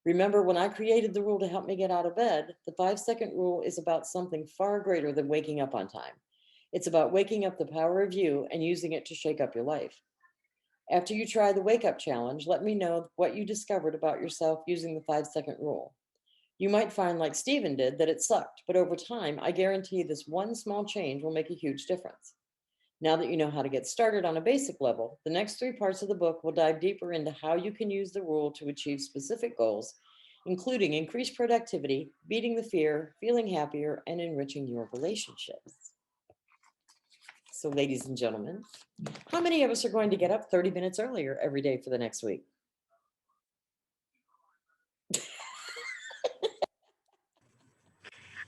Speaker 5: Remember, when I created the rule to help me get out of bed, the 5-second rule is about something far greater than waking up on time. It's about waking up the power of you and using it to shake up your life. After you try the Wake Up Challenge, let me know what you discovered about yourself using the 5-second rule. You might find, like Stephen did, that it sucked, but over time, I guarantee this one small change will make a huge difference. Now that you know how to get started on a basic level, the next 3 parts of the book will dive deeper into how you can use the rule to achieve specific goals, including increased productivity, beating the fear, feeling happier, and enriching your relationships. So, ladies and gentlemen, how many of us are going to get up 30 minutes earlier every day for the next week?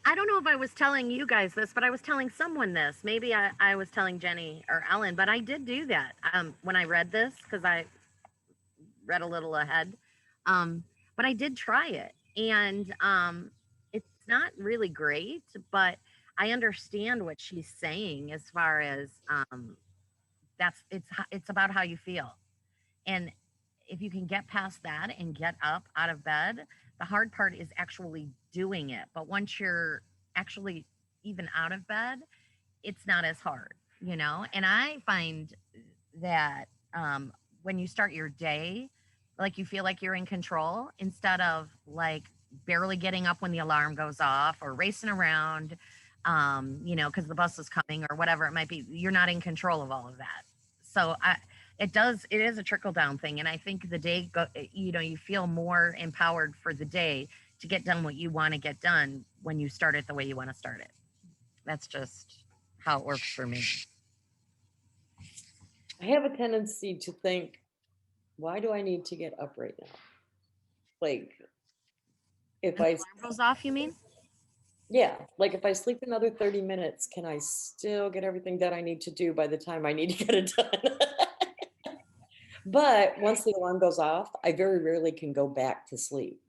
Speaker 7: I don't know if I was telling you guys this, but I was telling someone this. Maybe I was telling Jenny or Ellen, but I did do that when I read this, because I read a little ahead. But I did try it, and it's not really great, but I understand what she's saying as far as it's about how you feel. And if you can get past that and get up out of bed, the hard part is actually doing it. But once you're actually even out of bed, it's not as hard, you know? And I find that when you start your day, like you feel like you're in control instead of like barely getting up when the alarm goes off or racing around, you know, because the bus is coming or whatever it might be. You're not in control of all of that. So it is a trickle down thing. And I think the day, you know, you feel more empowered for the day to get done what you want to get done when you start it the way you want to start it. That's just how it works for me.
Speaker 5: I have a tendency to think, why do I need to get up right now? Like, if
Speaker 7: When the alarm goes off, you mean?
Speaker 5: yeah, like if I sleep another 30 minutes, can I still get everything that I need to do by the time I need to get it done? But once the alarm goes off, I very rarely can go back to sleep.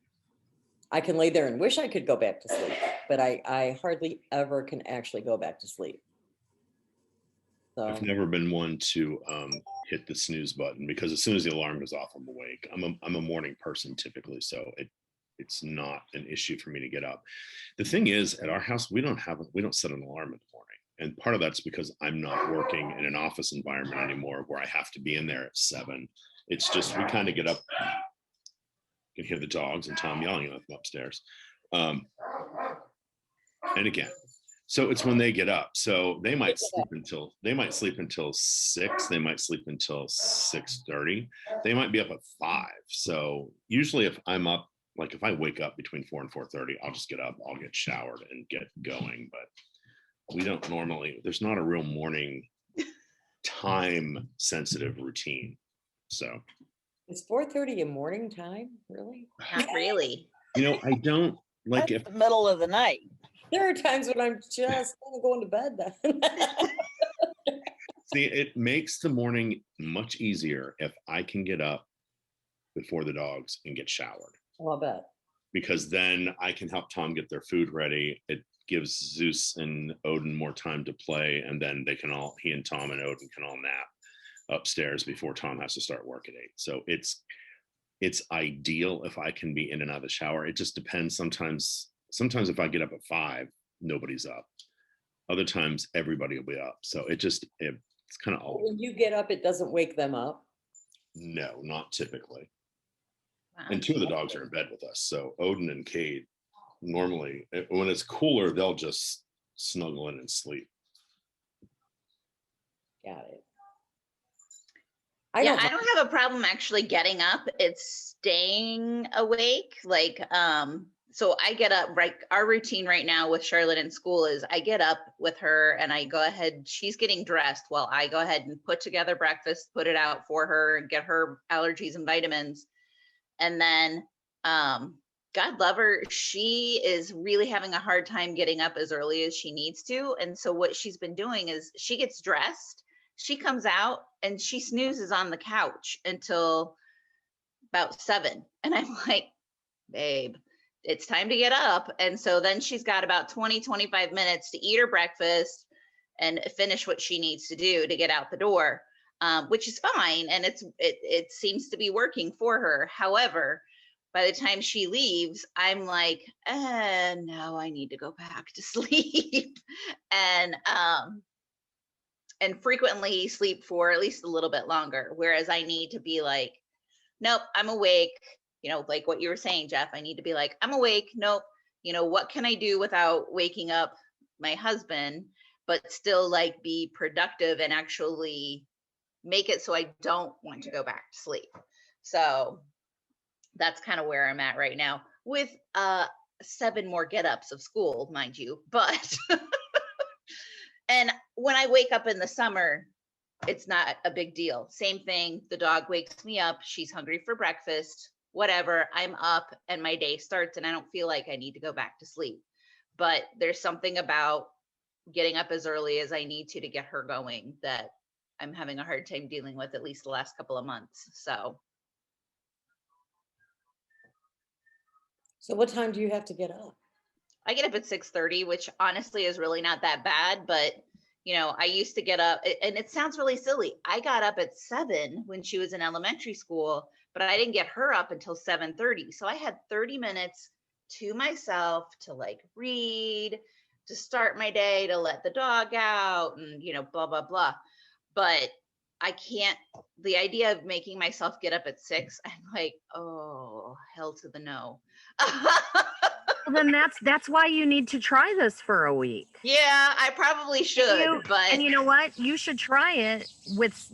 Speaker 5: I can lay there and wish I could go back to sleep, but I hardly ever can actually go back to sleep. So
Speaker 2: I've never been one to hit the snooze button, because as soon as the alarm goes off, I'm awake. I'm a morning person typically, so it's not an issue for me to get up. The thing is, at our house, we don't set an alarm in the morning. And part of that's because I'm not working in an office environment anymore where I have to be in there at 7. It's just, we kind of get up, you can hear the dogs and Tom yelling at them upstairs. And again, so it's when they get up. So they might sleep until 6, they might sleep until 6:30. They might be up at 5. So usually if I'm up, like if I wake up between 4 and 4:30, I'll just get up, I'll get showered and get going. But we don't normally, there's not a real morning time sensitive routine. So
Speaker 5: is 4:30 a morning time, really?
Speaker 6: Not really.
Speaker 2: you know, I don't like
Speaker 3: That's
Speaker 2: if
Speaker 3: the middle of the night.
Speaker 5: There are times when I'm just going to bed then.
Speaker 2: see, it makes the morning much easier if I can get up before the dogs and get showered.
Speaker 5: Oh, I bet.
Speaker 2: Because then I can help Tom get their food ready. It gives Zeus and Odin more time to play, and then he and Tom and Odin can all nap upstairs before Tom has to start work at 8. So it's ideal if I can be in and out of the shower. It just depends. Sometimes if I get up at 5, nobody's up. Other times everybody will be up. So it's kind of all.
Speaker 5: When you get up, it doesn't wake them up?
Speaker 2: No, not typically.
Speaker 6: Wow.
Speaker 2: And 2 of the dogs are in bed with us. So Odin and Kate, normally when it's cooler, they'll just snuggle in and sleep.
Speaker 5: Got it.
Speaker 6: I don't have a problem actually getting up. It's staying awake. Like, so I get up, right? Our routine right now with Charlotte in school is I get up with her and I go ahead, she's getting dressed while I go ahead and put together breakfast, put it out for her and get her allergies and vitamins. And then, God love her, she is really having a hard time getting up as early as she needs to. And so what she's been doing is she gets dressed, she comes out and she snoozes on the couch until about 7. And I'm like, babe, it's time to get up. And so then she's got about 20-25 minutes to eat her breakfast and finish what she needs to do to get out the door, which is fine. And it seems to be working for her. However, by the time she leaves, I'm like, no, I need to go back to sleep. And frequently sleep for at least a little bit longer. Whereas I need to be like, nope, I'm awake. you know, like what you were saying, Jeff, I need to be like, I'm awake. Nope. You know, what can I do without waking up my husband, but still like be productive and actually make it so I don't want to go back to sleep. So that's kind of where I'm at right now with 7 more get-ups of school, mind you. But and when I wake up in the summer, it's not a big deal. Same thing. The dog wakes me up. She's hungry for breakfast, whatever. I'm up and my day starts and I don't feel like I need to go back to sleep. But there's something about getting up as early as I need to get her going that I'm having a hard time dealing with, at least the last couple of months. So
Speaker 5: what time do you have to get up?
Speaker 6: I get up at 6:30, which honestly is really not that bad. But, you know, I used to get up, and it sounds really silly. I got up at 7 when she was in elementary school, but I didn't get her up until 7:30. So I had 30 minutes to myself to like read, to start my day, to let the dog out, and, you know, blah, blah, blah. But I can't, the idea of making myself get up at 6, I'm like, oh, hell to the no.
Speaker 7: Well, then that's why you need to try this for a week.
Speaker 6: Yeah, I probably should, but
Speaker 7: And you know what? You should try it with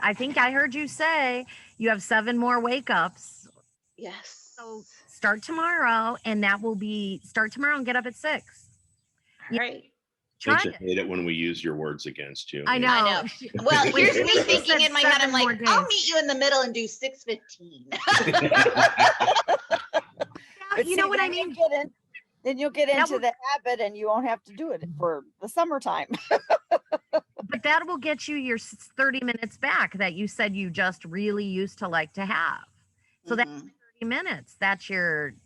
Speaker 7: I think I heard you say you have 7 more wake ups.
Speaker 6: yes.
Speaker 7: So start tomorrow, and that will be start tomorrow and get up at 6.
Speaker 6: All right.
Speaker 7: Try
Speaker 2: Don't you
Speaker 7: it.
Speaker 2: hate it when we use your words against you?
Speaker 7: I know.
Speaker 6: I know. Well,
Speaker 7: When
Speaker 6: here's
Speaker 7: she
Speaker 6: me
Speaker 7: said
Speaker 6: thinking in my head, I'm
Speaker 7: 7 more
Speaker 6: like,
Speaker 7: days.
Speaker 6: I'll meet you in the middle and do 6:15.
Speaker 3: But
Speaker 7: You know
Speaker 3: see,
Speaker 7: what I
Speaker 3: then
Speaker 7: mean?
Speaker 3: Then you'll get
Speaker 7: That
Speaker 3: into
Speaker 7: will-
Speaker 3: the habit and you won't have to do it for the summertime.
Speaker 7: But that will get you your 30 minutes back that you said you just really used to like to have. So that's
Speaker 6: Mhm.
Speaker 7: 30 minutes. That's your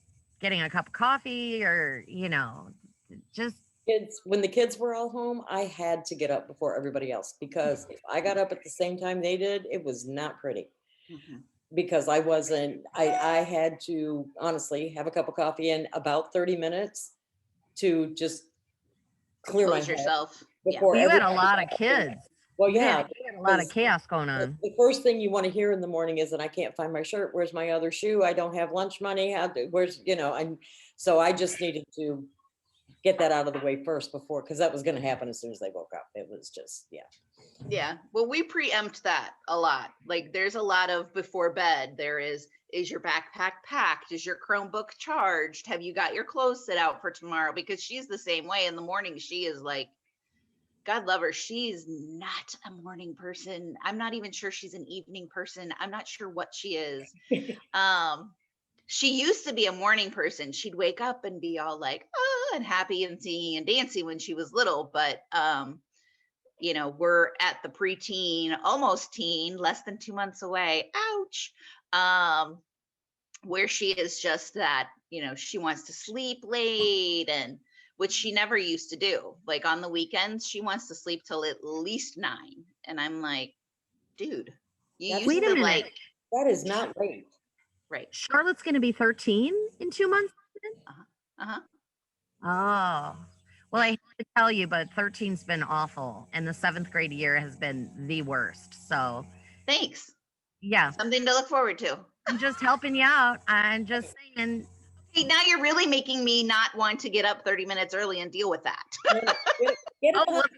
Speaker 7: getting a cup of coffee or, you know, just
Speaker 5: When the kids were all home, I had to get up before everybody else, because if I got up at the same time they did, it was not pretty.
Speaker 6: Mhm.
Speaker 5: Because I had to honestly have a cup of coffee in about 30 minutes to just clear my
Speaker 6: Compose
Speaker 5: head
Speaker 6: yourself. Yeah.
Speaker 5: before
Speaker 7: you had a
Speaker 5: everybody
Speaker 7: lot of
Speaker 5: got up.
Speaker 7: kids.
Speaker 5: Well,
Speaker 7: You
Speaker 5: yeah,
Speaker 7: had a lot of
Speaker 5: because
Speaker 7: chaos going on.
Speaker 5: the first thing you want to hear in the morning is that I can't find my shirt. Where's my other shoe? I don't have lunch money. Where's, you know, and so I just needed to get that out of the way first before, because that was going to happen as soon as they woke up. It was just, yeah.
Speaker 6: Yeah. Well, we preempt that a lot. Like there's a lot of before bed. There is your backpack packed? Is your Chromebook charged? Have you got your clothes set out for tomorrow? Because she's the same way. In the morning, she is like, God love her. She's not a morning person. I'm not even sure she's an evening person. I'm not sure what she is. She used to be a morning person. She'd wake up and be all like, oh, and happy and singing and dancing when she was little. But, you know, we're at the preteen, almost teen, less than 2 months away. Ouch. Where she is just that, you know, she wants to sleep late, and which she never used to do. Like on the weekends, she wants to sleep till at least 9. And I'm like, dude, you
Speaker 5: That's
Speaker 6: used
Speaker 7: Wait a
Speaker 6: to
Speaker 7: minute.
Speaker 6: like,
Speaker 5: That is not late.
Speaker 6: right.
Speaker 7: Charlotte's going to be 13 in 2 months.
Speaker 6: Uh-huh.
Speaker 7: Oh, well, I hate to tell you, but 13's been awful, and the 7th grade year has been the worst. So,
Speaker 6: Thanks.
Speaker 7: yeah,
Speaker 6: Something to look forward to.
Speaker 7: I'm just helping you out. I'm just saying.
Speaker 6: Hey, now you're really making me not want to get up 30 minutes early and deal with that.
Speaker 5: Get
Speaker 7: Oh,
Speaker 5: a
Speaker 7: well,
Speaker 5: cup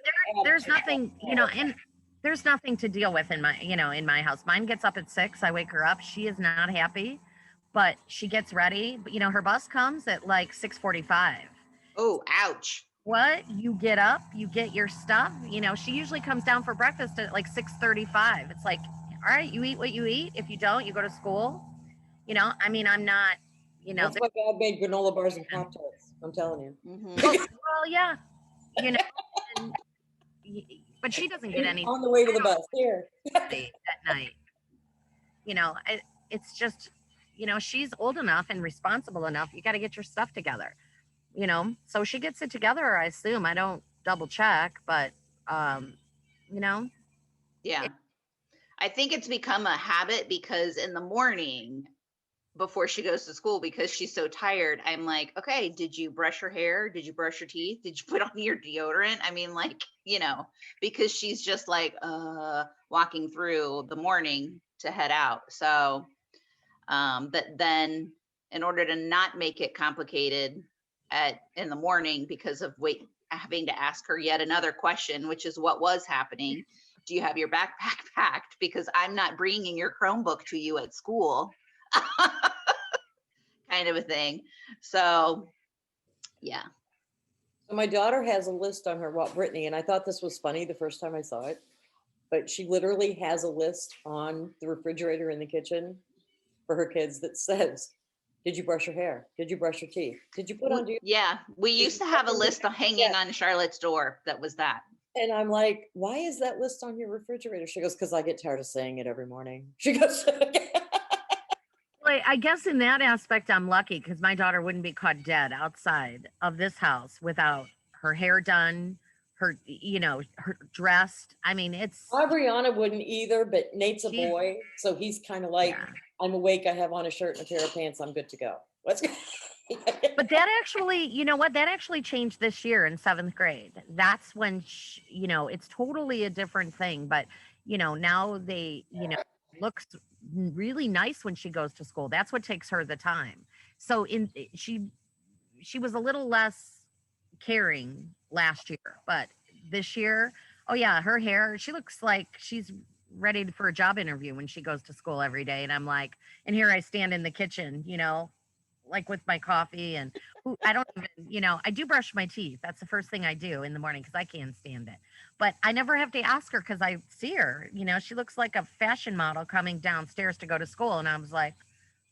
Speaker 7: there's nothing, you know, and there's nothing to deal with in my, you know, in my house. Mine gets up at 6. I wake her up. She is not happy, but she gets ready. But you know, her bus comes at like 6:45.
Speaker 6: Oh, ouch.
Speaker 7: What? You get up, you get your stuff. You know, she usually comes down for breakfast at like 6:35. It's like, all right, you eat what you eat. If you don't, you go to school. You know, I mean, I'm not, you know,
Speaker 5: That's why God made granola bars and Pop Tarts. I'm telling you.
Speaker 6: Mhm.
Speaker 7: well, yeah, you know, and, but she doesn't get any
Speaker 5: On the way to the bus. Here.
Speaker 7: at night. You know, it's just, you know, she's old enough and responsible enough. You got to get your stuff together, you know. So she gets it together, I assume. I don't double check, but, you know.
Speaker 6: Yeah. I think it's become a habit because in the morning before she goes to school, because she's so tired, I'm like, okay, did you brush your hair? Did you brush your teeth? Did you put on your deodorant? I mean, like, you know, because she's just like walking through the morning to head out. So that then in order to not make it complicated in the morning because of having to ask her yet another question, which is what was happening. Do you have your backpack packed? Because I'm not bringing your Chromebook to you at school. Kind of a thing. So yeah.
Speaker 5: So my daughter has a list on her, Brittany, and I thought this was funny the first time I saw it, but she literally has a list on the refrigerator in the kitchen for her kids that says, did you brush your hair? Did you brush your teeth? Did you put on deodorant?
Speaker 6: Yeah, we used to have a list hanging on Charlotte's door that was that.
Speaker 5: And I'm like, why is that list on your refrigerator? She goes, because I get tired of saying it every morning. She goes,
Speaker 7: Well, I guess in that aspect, I'm lucky because my daughter wouldn't be caught dead outside of this house without her hair done, her, her dressed. I mean, it's.
Speaker 5: Aubriana wouldn't either, but Nate's a boy. So he's kind of like,
Speaker 7: Yeah.
Speaker 5: I'm awake. I have on a shirt and a pair of pants. I'm good to go. Let's go.
Speaker 7: But that actually, you know what? That actually changed this year in 7th grade. That's when, it's totally a different thing. But, now they, looks really nice when she goes to school. That's what takes her the time. So she was a little less caring last year, but this year, oh yeah, her hair, she looks like she's ready for a job interview when she goes to school every day. And I'm like, and here I stand in the kitchen, like with my coffee and I don't even, I do brush my teeth. That's the first thing I do in the morning because I can't stand it. But I never have to ask her because I see her, she looks like a fashion model coming downstairs to go to school. And I was like,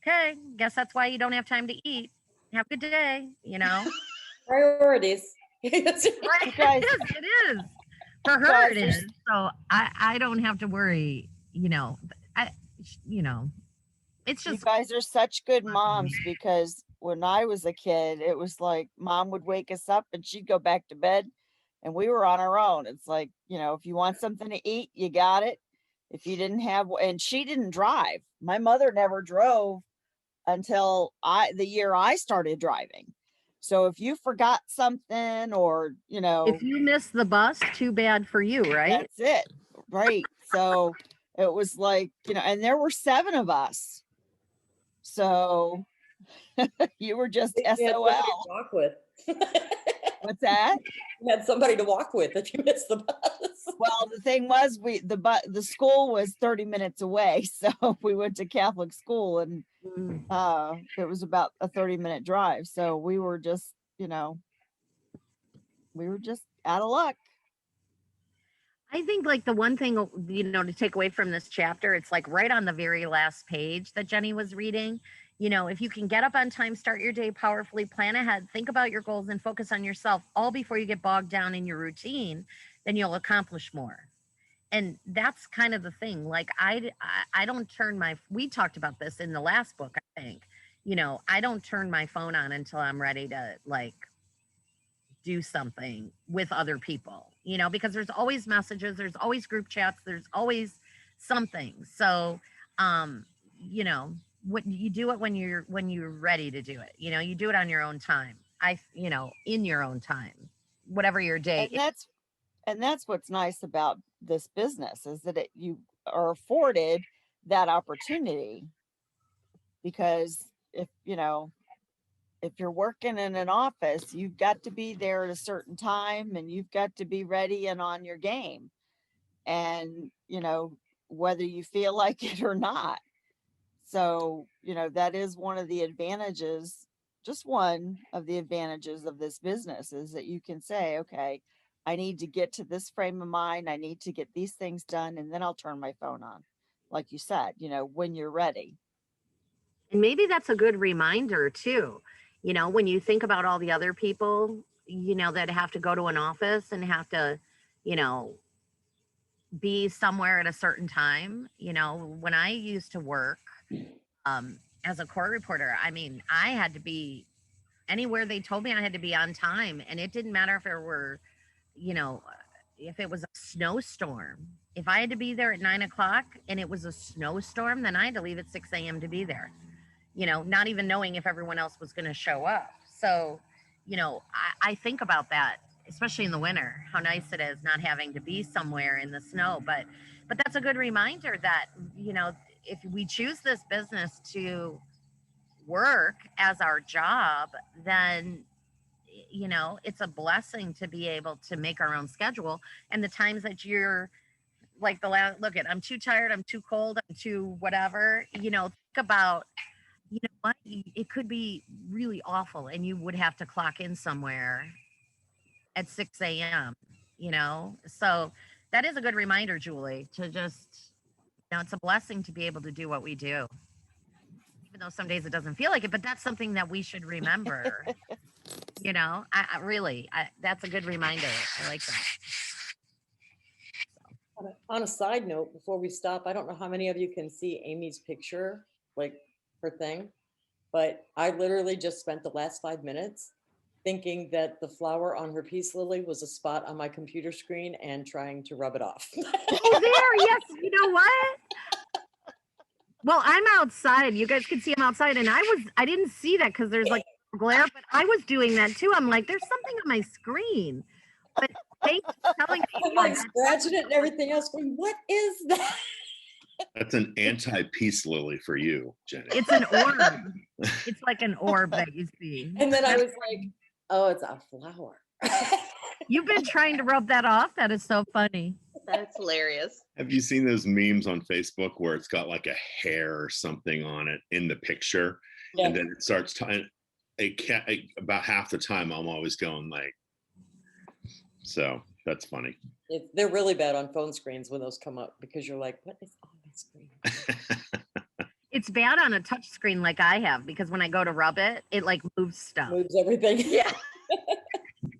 Speaker 7: okay, guess that's why you don't have time to eat. Have a good day,
Speaker 5: Priorities.
Speaker 7: Right? It is. For her, it is. So I don't have to worry, it's just.
Speaker 3: You guys are such good moms because when I was a kid, it was like mom would wake us up and she'd go back to bed and we were on our own. It's like, if you want something to eat, you got it. If you didn't have, and she didn't drive. My mother never drove until the year I started driving. So if you forgot something or,
Speaker 7: If you miss the bus, too bad for you, right?
Speaker 3: That's it. Right. So it was like, and there were 7 of us. So you were just SOL.
Speaker 5: Walk with.
Speaker 3: What's that?
Speaker 5: You had somebody to walk with if you missed the bus.
Speaker 3: Well, the thing was, the school was 30 minutes away, so we went to Catholic school, and it was about a 30-minute drive. So we were just, out of luck.
Speaker 7: I think like the one thing, to take away from this chapter, it's like right on the very last page that Jenny was reading, if you can get up on time, start your day powerfully, plan ahead, think about your goals and focus on yourself all before you get bogged down in your routine, then you'll accomplish more. And that's kind of the thing. Like I don't we talked about this in the last book, I think, I don't turn my phone on until I'm ready to like do something with other people, because there's always messages, there's always group chats, there's always something. So, what you do it when you're ready to do it, you do it on your own time. In your own time, whatever your day.
Speaker 3: And that's what's nice about this business is that you are afforded that opportunity because if you're working in an office, you've got to be there at a certain time and you've got to be ready and on your game. And, whether you feel like it or not. So, that is one of the advantages, just one of the advantages of this business is that you can say, okay, I need to get to this frame of mind. I need to get these things done. And then I'll turn my phone on. Like you said, when you're ready.
Speaker 7: And maybe that's a good reminder too. When you think about all the other people, that have to go to an office and have to, be somewhere at a certain time. When I used to work as a court reporter, I mean, I had to be anywhere they told me I had to be on time. And it didn't matter if there were, if it was a snowstorm. If I had to be there at 9 o'clock and it was a snowstorm, then I had to leave at 6 a.m. to be there. Not even knowing if everyone else was going to show up. So, I think about that, especially in the winter, how nice it is not having to be somewhere in the snow. But that's a good reminder that, if we choose this business to work as our job, then it's a blessing to be able to make our own schedule. And the times that you're like look at, I'm too tired, I'm too cold, I'm too whatever, think about, what, it could be really awful and you would have to clock in somewhere at 6 a.m., so that is a good reminder, Julie, to just, it's a blessing to be able to do what we do, even though some days it doesn't feel like it, but that's something that we should remember. I really, that's a good reminder. I like that.
Speaker 5: On a side note, before we stop, I don't know how many of you can see Amy's picture, like her thing, but I literally just spent the last 5 minutes thinking that the flower on her peace lily was a spot on my computer screen and trying to rub it off.
Speaker 7: Oh, there, yes. You know what? Well, I'm outside. You guys can see I'm outside, and I didn't see that because there's like glare, but I was doing that too. I'm like, there's something on my screen. But thanks for telling me.
Speaker 5: I'm like scratching it and everything else, going, what is that?
Speaker 2: That's an anti-peace lily for you, Jenny.
Speaker 7: It's an orb. It's like an orb that you see.
Speaker 5: And then I was like, oh, it's a flower.
Speaker 7: You've been trying to rub that off? That is so funny.
Speaker 6: That's hilarious.
Speaker 2: Have you seen those memes on Facebook where it's got like a hair or something on it in the picture? Yeah. And then it starts about half the time I'm always going like, so that's funny.
Speaker 5: They're really bad on phone screens when those come up because you're like, what is on my screen?
Speaker 7: It's bad on a touch screen like I have, because when I go to rub it, it like moves stuff.
Speaker 5: Moves everything. Yeah.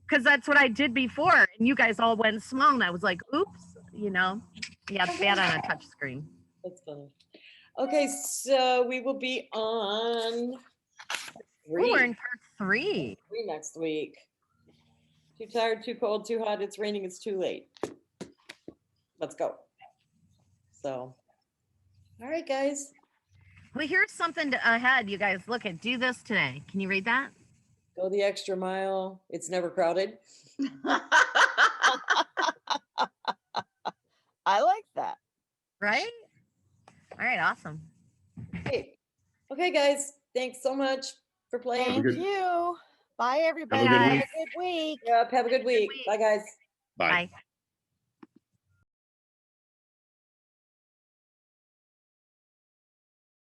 Speaker 7: Because that's what I did before. And you guys all went small and I was like, oops, Yeah, it's bad on a touch screen.
Speaker 5: That's funny. Okay, so we will be on 3.
Speaker 7: We're in part 3.
Speaker 5: 3 next week. Too tired, too cold, too hot, it's raining, it's too late. Let's go. So, all right, guys.
Speaker 7: Well, here's something ahead, you guys. Look at, do this today. Can you read that?
Speaker 5: Go the extra mile. It's never crowded.
Speaker 3: I like that.
Speaker 7: Right? All right, awesome.
Speaker 5: Hey. Okay, guys. Thanks so much for playing.
Speaker 3: Thank you. Bye, everybody.
Speaker 2: Have a good
Speaker 3: Have
Speaker 2: week.
Speaker 3: a good week.
Speaker 5: Yep, have a good week. Bye, guys.
Speaker 2: Bye.
Speaker 7: Bye.